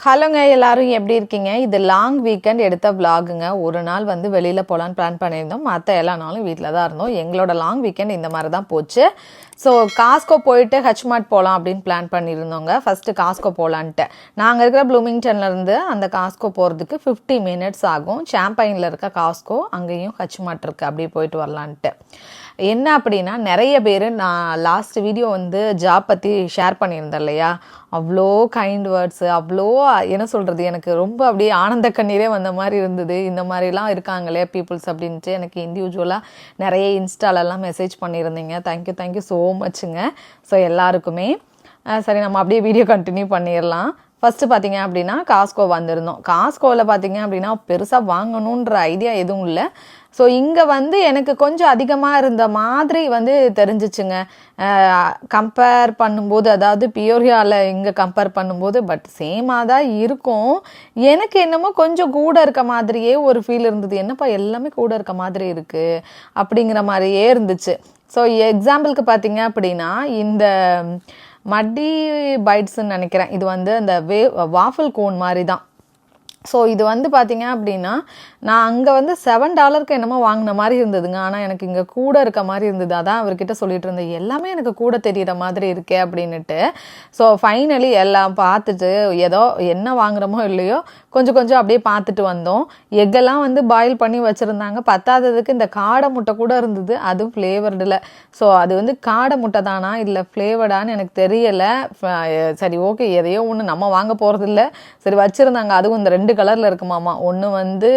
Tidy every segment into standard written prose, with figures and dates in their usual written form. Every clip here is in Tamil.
ஹலோங்க, எல்லாரும் எப்படி இருக்கீங்க? இது லாங் வீக்கெண்ட் எடுத்த விலாகுங்க. ஒரு நாள் வந்து வெளியில் போகலான்னு பிளான் பண்ணியிருந்தோம். மற்ற எல்லா நாளும் வீட்டில் தான் இருந்தோம். எங்களோட லாங் வீக்கெண்ட் இந்த மாதிரி தான் போச்சு. ஸோ காஸ்கோ போயிட்டு ஹெச்மார்ட் போகலாம் அப்படின்னு பிளான் பண்ணியிருந்தோங்க. ஃபஸ்ட்டு காஸ்கோ போகலான்ட்டு. நாங்கள் இருக்கிற ப்ளூமிங்டன்லேருந்து அந்த காஸ்கோ போகிறதுக்கு 50 மினிட்ஸ் ஆகும். சாம்பைனில் இருக்க காஸ்கோ, அங்கேயும் ஹெச்மார்ட் இருக்குது, அப்படியே போயிட்டு வரலான்ட்டு. என்ன அப்படின்னா, நிறைய பேர் நான் லாஸ்ட் வீடியோ வந்து ஜாப் பற்றி ஷேர் பண்ணியிருந்தேன் இல்லையா, அவ்வளோ கைண்ட் வேர்ட்ஸு, அவ்வளோ என்ன சொல்கிறது, எனக்கு ரொம்ப அப்படியே ஆனந்த கண்ணீரே வந்த மாதிரி இருந்தது. இந்த மாதிரிலாம் இருக்காங்களே பீப்புள்ஸ் அப்படின்ட்டு எனக்கு இண்டிவிஜுவலாக நிறைய இன்ஸ்டாலெல்லாம் மெசேஜ் பண்ணியிருந்தீங்க. தேங்க்யூ ஸோ மச்சுங்க. ஸோ எல்லாருக்குமே சரி, நம்ம அப்படியே வீடியோ கண்டினியூ பண்ணிடலாம். ஃபஸ்ட்டு பார்த்தீங்க அப்படின்னா காஸ்கோ வந்திருந்தோம். காஸ்கோவில் பார்த்தீங்க அப்படின்னா பெருசாக வாங்கணுன்ற ஐடியா எதுவும் இல்லை. ஸோ இங்கே வந்து எனக்கு கொஞ்சம் அதிகமாக இருந்த மாதிரி வந்து தெரிஞ்சிச்சுங்க கம்பேர் பண்ணும்போது. அதாவது பியோரியாவில் இங்கே கம்பேர் பண்ணும்போது பட் சேமாக தான் இருக்கும். எனக்கு என்னமோ கொஞ்சம் கூட இருக்க மாதிரியே ஒரு ஃபீல் இருந்தது. என்னப்பா எல்லாமே கூட இருக்க மாதிரி இருக்குது அப்படிங்கிற மாதிரியே இருந்துச்சு. ஸோ எக்ஸாம்பிளுக்கு பார்த்தீங்க அப்படின்னா, இந்த மட்டி பைட்ஸ்ன்னு நினைக்கிறேன். இது வந்து அந்த வாஃபிள் கோன் மாதிரி தான். ஸோ இது வந்து பார்த்தீங்க அப்படின்னா, நான் அங்கே வந்து $7 என்னமோ வாங்கின மாதிரி இருந்ததுங்க. ஆனால் எனக்கு இங்கே கூட இருக்க மாதிரி இருந்தது. அதான் அவர்கிட்ட சொல்லிட்டு இருந்தேன், எல்லாமே எனக்கு கூட தெரிகிற மாதிரி இருக்கே அப்படின்னுட்டு. ஸோ ஃபைனலி எல்லாம் பார்த்துட்டு ஏதோ என்ன வாங்குகிறோமோ இல்லையோ கொஞ்சம் அப்படியே பார்த்துட்டு வந்தோம். எக்கெல்லாம் வந்து பாயில் பண்ணி வச்சுருந்தாங்க. பத்தாததுக்கு இந்த காடை முட்டை கூட இருந்தது, அதுவும் ஃப்ளேவர்டில். ஸோ அது வந்து காடை முட்டை தானா இல்லை ஃப்ளேவர்டான்னு எனக்கு தெரியலை. சரி ஓகே, எதையோ ஒன்று நம்ம வாங்க போகிறதில்ல. சரி வச்சுருந்தாங்க, அதுவும் இந்த 2 கலரில் இருக்குமாமா. ஒன்று வந்து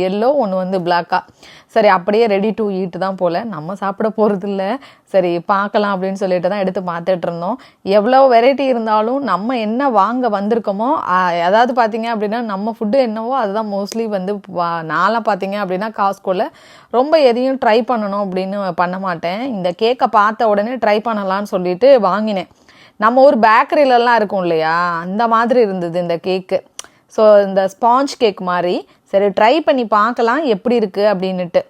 எல்லோ, ஒன்று வந்து பிளாக்கா. சரி அப்படியே ரெடி டு ஈட் தான் போல், நம்ம சாப்பிட போகிறது இல்லை. சரி பார்க்கலாம் அப்படின்னு சொல்லிட்டு தான் எடுத்து பார்த்துட்டு இருந்தோம். எவ்வளோ வெரைட்டி இருந்தாலும் நம்ம என்ன வாங்க வந்திருக்கோமோ, அதாவது பார்த்தீங்க அப்படின்னா நம்ம ஃபுட்டு என்னவோ அதுதான் மோஸ்ட்லி வந்து நான்லாம் பார்த்தீங்க அப்படின்னா காஸ்கோவில் ரொம்ப எதையும் ட்ரை பண்ணணும் அப்படின்னு பண்ண மாட்டேன். இந்த கேக்கை பார்த்த உடனே ட்ரை பண்ணலான்னு சொல்லிட்டு வாங்கினேன். நம்ம ஊர் பேக்கரியிலலாம் இருக்கும் இல்லையா, அந்த மாதிரி இருந்தது இந்த கேக்கு. ஸோ இந்த ஸ்பாஞ்ச் கேக் மாதிரி. சரி ட்ரை பண்ணி பார்க்கலாம் எப்படி இருக்குது அப்படின்னுட்டு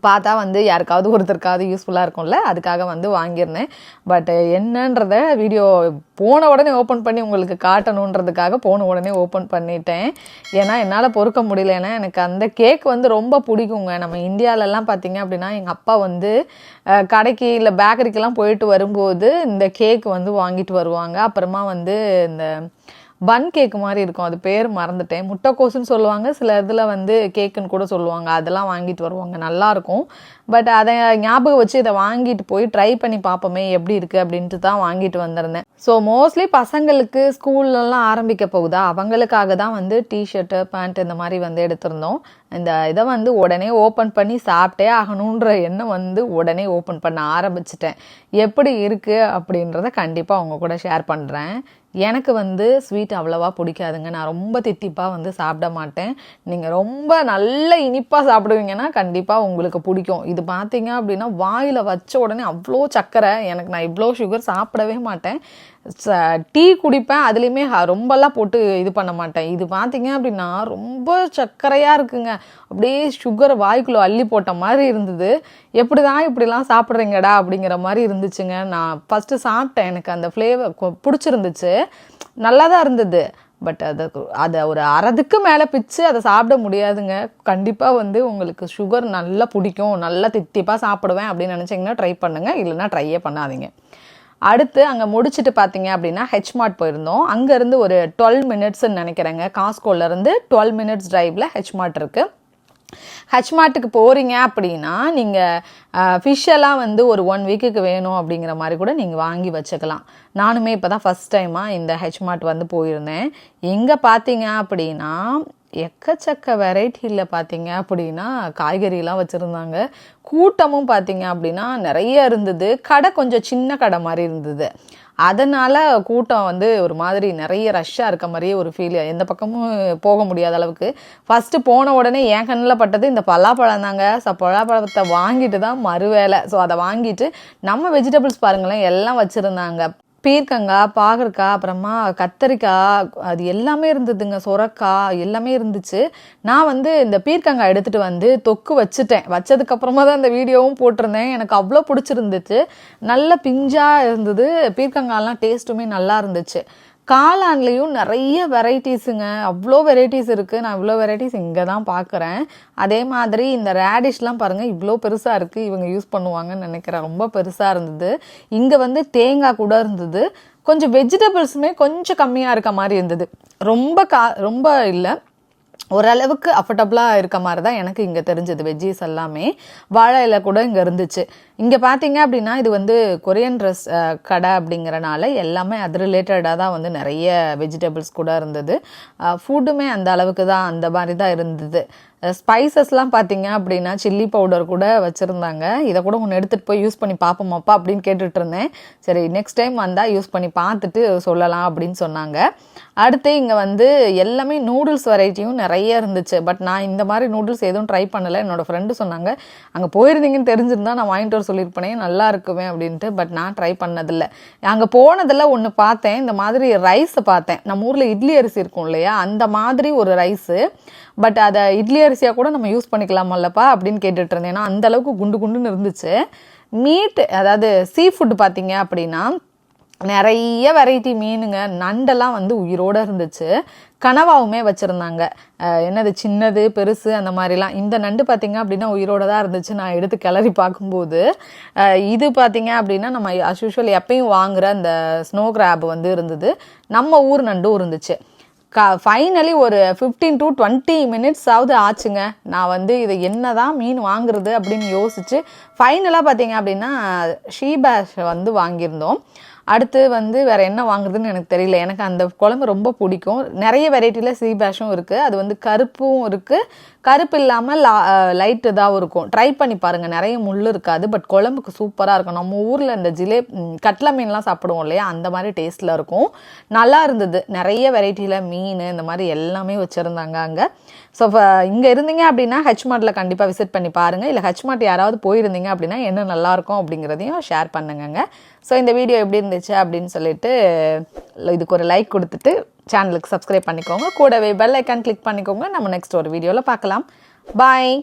பார்த்தா வந்து யாருக்காவது ஒருத்தருக்காவது யூஸ்ஃபுல்லாக இருக்கும்ல, அதுக்காக வந்து வாங்கியிருந்தேன். பட் என்னன்றத வீடியோ போன உடனே ஓப்பன் பண்ணி உங்களுக்கு காட்டணுன்றதுக்காக போன உடனே ஓப்பன் பண்ணிட்டேன். ஏன்னா என்னால் பொறுக்க முடியல. ஏன்னா எனக்கு அந்த கேக் வந்து ரொம்ப பிடிக்குங்க. நம்ம இந்தியாவிலலாம் பார்த்தீங்க அப்படின்னா எங்கள் அப்பா வந்து கடைக்கு இல்லை பேக்கரிக்கெல்லாம் போயிட்டு வரும்போது இந்த கேக் வந்து வாங்கிட்டு வருவாங்க. அப்புறமா வந்து இந்த பன் கேக்கு மாதிரி இருக்கும், அது பேர் மறந்துட்டேன். முட்டைக்கோசுன்னு சொல்லுவாங்க, சில இதில் வந்து கேக்குன்னு கூட சொல்லுவாங்க. அதெல்லாம் வாங்கிட்டு வருவாங்க, நல்லாயிருக்கும். பட் அதை ஞாபகம் வச்சு இதை வாங்கிட்டு போய் ட்ரை பண்ணி பார்ப்போமே எப்படி இருக்குது அப்படின்ட்டு தான் வாங்கிட்டு வந்திருந்தேன். ஸோ மோஸ்ட்லி பசங்களுக்கு ஸ்கூல்லலாம் ஆரம்பிக்க போகுதா, அவங்களுக்காக தான் வந்து டிஷர்ட்டு பேண்ட் இந்த மாதிரி வந்து எடுத்திருந்தோம். இந்த இதை வந்து உடனே ஓப்பன் பண்ணி சாப்பிட்டே ஆகணுன்ற எண்ணம் வந்து உடனே ஓப்பன் பண்ண ஆரம்பிச்சிட்டேன். எப்படி இருக்குது அப்படின்றத கண்டிப்பாக அவங்க கூட ஷேர் பண்ணுறேன். எனக்கு வந்து ஸ்வீட் அவ்வளோவா பிடிக்காதுங்க. நான் ரொம்ப தித்திப்பாக வந்து சாப்பிட மாட்டேன். நீங்கள் ரொம்ப நல்ல இனிப்பாக சாப்பிடுவீங்கன்னா கண்டிப்பாக உங்களுக்கு பிடிக்கும். இது பார்த்தீங்க அப்படின்னா வாயில் வச்ச உடனே அவ்வளோ சர்க்கரை. நான் இவ்வளோ சுகர் சாப்பிடவே மாட்டேன். டீ குடிப்பேன், அதுலேயுமே ரொம்பலாம் போட்டு இது பண்ண மாட்டேன். இது பார்த்தீங்க அப்படின்னா ரொம்ப சர்க்கரையாக இருக்குங்க. அப்படியே சுகரை வாய்க்குள்ளே அள்ளி போட்ட மாதிரி இருந்தது. எப்படி தான் இப்படிலாம் சாப்பிட்றீங்கடா அப்படிங்கிற மாதிரி இருந்துச்சுங்க. நான் ஃபஸ்ட்டு சாப்பிட்டேன், எனக்கு அந்த ஃப்ளேவர் பிடிச்சிருந்துச்சு, நல்லா தான் இருந்தது. பட் அதை ஒரு அறதுக்கு மேலே பிச்சு அதை சாப்பிட முடியாதுங்க. கண்டிப்பாக வந்து உங்களுக்கு சுகர் நல்லா பிடிக்கும், நல்லா தித்திப்பாக சாப்பிடுவேன் அப்படின்னு நினச்சிங்கன்னா ட்ரை பண்ணுங்கள், இல்லைன்னா ட்ரையே பண்ணாதீங்க. அடுத்து அங்கே முடிச்சுட்டு பார்த்தீங்க அப்படின்னா ஹெச்மார்ட் போயிருந்தோம். அங்கேருந்து ஒரு 12 மினிட்ஸ்ன்னு நினைக்கிறேங்க. காஸ்கோலேருந்து 12 மினிட்ஸ் டிரைவில் ஹெச்மார்ட் இருக்குது. ஹெச்மார்ட்டுக்கு போகிறீங்க அப்படின்னா நீங்கள் ஃபிஷ்ஷெல்லாம் வந்து ஒரு 1 வீக்குக்கு வேணும் அப்படிங்கிற மாதிரி கூட நீங்கள் வாங்கி வச்சுக்கலாம். நானுமே இப்போ தான் ஃபஸ்ட் டைமாக இந்த ஹெச்மார்ட் வந்து போயிருந்தேன். எங்கே பார்த்தீங்க அப்படின்னா எக்கச்சக்க வெரைட்டியில் பார்த்தீங்க அப்படின்னா காய்கறிலாம் வச்சுருந்தாங்க. கூட்டமும் பார்த்தீங்க அப்படின்னா நிறைய இருந்தது. கடை கொஞ்சம் சின்ன கடை மாதிரி இருந்தது. அதனால் கூட்டம் வந்து ஒரு மாதிரி நிறைய ரஷ்ஷாக இருக்க மாதிரியே ஒரு ஃபீல். எந்த பக்கமும் போக முடியாத அளவுக்கு. ஃபஸ்ட்டு போன உடனே என் கண்ணில் பட்டது இந்த பலாப்பழம் தாங்க. பலாப்பழத்தை வாங்கிட்டு தான் மறுவேலை. ஸோ அதை வாங்கிட்டு நம்ம வெஜிடபிள்ஸ் பாருங்களேன் எல்லாம் வச்சுருந்தாங்க. பீர்க்கங்காய், பாகற்காய், அப்புறமா கத்தரிக்காய், அது எல்லாமே இருந்ததுங்க. சொரக்காய் எல்லாமே இருந்துச்சு. நான் வந்து இந்த பீர்க்கங்காய் எடுத்துகிட்டு வந்து தொக்கு வச்சுட்டேன். வச்சதுக்கப்புறமா தான் இந்த வீடியோவும் போட்டிருந்தேன். எனக்கு அவ்வளோ பிடிச்சிருந்துச்சு. நல்ல பிஞ்சாக இருந்தது. பீர்க்கங்காய்லாம் டேஸ்ட்டுமே நல்லா இருந்துச்சு. காளான்லேயும் நிறைய வெரைட்டிஸுங்க, அவ்வளோ வெரைட்டிஸ் இருக்குது. நான் இவ்வளோ வெரைட்டிஸ் இங்கே தான் பார்க்குறேன். அதே மாதிரி இந்த ரேடிஷ்லாம் பாருங்கள், இவ்வளோ பெருசாக இருக்குது. இவங்க யூஸ் பண்ணுவாங்கன்னு நினைக்கிறேன். ரொம்ப பெருசாக இருந்தது. இங்கே வந்து தேங்காய் கூட இருந்தது. கொஞ்சம் வெஜிடபிள்ஸுமே கொஞ்சம் கம்மியாக இருக்க மாதிரி இருந்தது. ரொம்ப இல்லை, ஓரளவுக்கு அஃபர்டபுளாக இருக்க மாதிரி தான் எனக்கு இங்கே தெரிஞ்சது. வெஜ்ஜீஸ் எல்லாமே வாழை இலை கூட இங்கே இருந்துச்சு. இங்கே பார்த்தீங்க அப்படின்னா இது வந்து கொரியன் ட்ரெஸ் கடை அப்படிங்கிறனால எல்லாமே அது ரிலேட்டடாக தான் வந்து நிறைய வெஜிடபிள்ஸ் கூட இருந்தது. ஃபுட்டுமே அந்த அளவுக்கு தான், அந்த மாதிரி தான் இருந்தது. ஸ்பைசஸ்லாம் பார்த்தீங்க அப்படின்னா சில்லி பவுடர் கூட வச்சுருந்தாங்க. இதை கூட ஒன்று எடுத்துகிட்டு போய் யூஸ் பண்ணி பார்ப்போமாப்பா அப்படின்னு கேட்டுட்டு இருந்தேன். சரி, நெக்ஸ்ட் டைம் வந்தால் யூஸ் பண்ணி பார்த்துட்டு சொல்லலாம் அப்படின்னு சொன்னாங்க. அடுத்து இங்கே வந்து எல்லாமே நூடுல்ஸ் வெரைட்டியும் நிறைய இருந்துச்சு. பட் நான் இந்த மாதிரி நூடுல்ஸ் எதுவும் ட்ரை பண்ணலை. என்னோடய ஃப்ரெண்டு சொன்னாங்க, அங்கே போயிருந்தீங்கன்னு தெரிஞ்சிருந்தா நான் வாங்கிட்டு வர சொல்லியிருப்பேனே, நல்லா இருக்குமே அப்படின்ட்டு. பட் நான் ட்ரை பண்ணதில்லை. அங்கே போனதில் ஒன்று பார்த்தேன், இந்த மாதிரி ரைஸை பார்த்தேன். நம்ம ஊரில் இட்லி அரிசி இருக்கும் இல்லையா, அந்த மாதிரி ஒரு ரைஸு. பட் அதை இட்லி அரிசியாக கூட நம்ம யூஸ் பண்ணிக்கலாமல்லப்பா அப்படின்னு கேட்டுட்டு இருந்தேன். ஏன்னா அந்த அளவுக்கு குண்டு குண்டுன்னு இருந்துச்சு. மீட், அதாவது சீ ஃபுட் பார்த்தீங்க அப்படின்னா நிறைய வெரைட்டி மீனுங்க. நண்டெல்லாம் வந்து உயிரோடு இருந்துச்சு. கனவாவுமே வச்சுருந்தாங்க. என்னது சின்னது பெருசு அந்த மாதிரிலாம். இந்த நண்டு பார்த்திங்க அப்படின்னா உயிரோடு தான் இருந்துச்சு நான் எடுத்து கிளறி பார்க்கும்போது. இது பார்த்திங்க அப்படின்னா நம்ம அஸ் யூஷுவல் எப்பயும் வாங்குகிற அந்த ஸ்னோ கிராப் வந்து இருந்தது. நம்ம ஊர் நண்டும் இருந்துச்சு. ஃபைனலி ஒரு 15 to 20 minutes ஆச்சுங்க. நான் வந்து இதை என்ன தான் மீன் வாங்குறது அப்படின்னு யோசிச்சு ஃபைனலாக பார்த்தீங்க அப்படின்னா ஷீபேஷ் வந்து வாங்கியிருந்தோம். அடுத்து வந்து வேறு என்ன வாங்குறதுன்னு எனக்கு தெரியல. எனக்கு அந்த குழம்பு ரொம்ப பிடிக்கும். நிறைய வெரைட்டியில் சீபேஷும் இருக்குது. அது வந்து கருப்பும் இருக்குது, கருப்பு இல்லாமல் லைட்டு தான் இருக்கும். ட்ரை பண்ணி பாருங்கள், நிறைய முள் இருக்காது. பட் குழம்புக்கு சூப்பராக இருக்கும். நம்ம ஊரில் இந்த கட்லா மீன்லாம் சாப்பிடுவோம் இல்லையா, அந்த மாதிரி டேஸ்ட்டில் இருக்கும். நல்லா இருந்தது. நிறைய வெரைட்டியில் மீன் இந்த மாதிரி எல்லாமே வச்சுருந்தாங்க அங்கே. ஸோ இங்கே இருந்தீங்க அப்படின்னா ஹெச்மார்ட்டில் கண்டிப்பாக விசிட் பண்ணி பாருங்கள். இல்லை ஹெச்மார்ட் யாராவது போயிருந்தீங்க அப்படின்னா என்ன நல்லாயிருக்கும் அப்படிங்கிறதையும் ஷேர் பண்ணுங்கங்க. ஸோ இந்த வீடியோ எப்படி இருந்துச்சு அப்படின்னு சொல்லிட்டு இதுக்கு ஒரு லைக் கொடுத்துட்டு சேனலுக்கு சப்ஸ்கிரைப் பண்ணிக்கோங்க. கூடவே பெல் ஐக்கான் கிளிக் பண்ணிக்கோங்க. நம்ம நெக்ஸ்ட் ஒரு வீடியோவில் பார்க்கலாம். பாய்.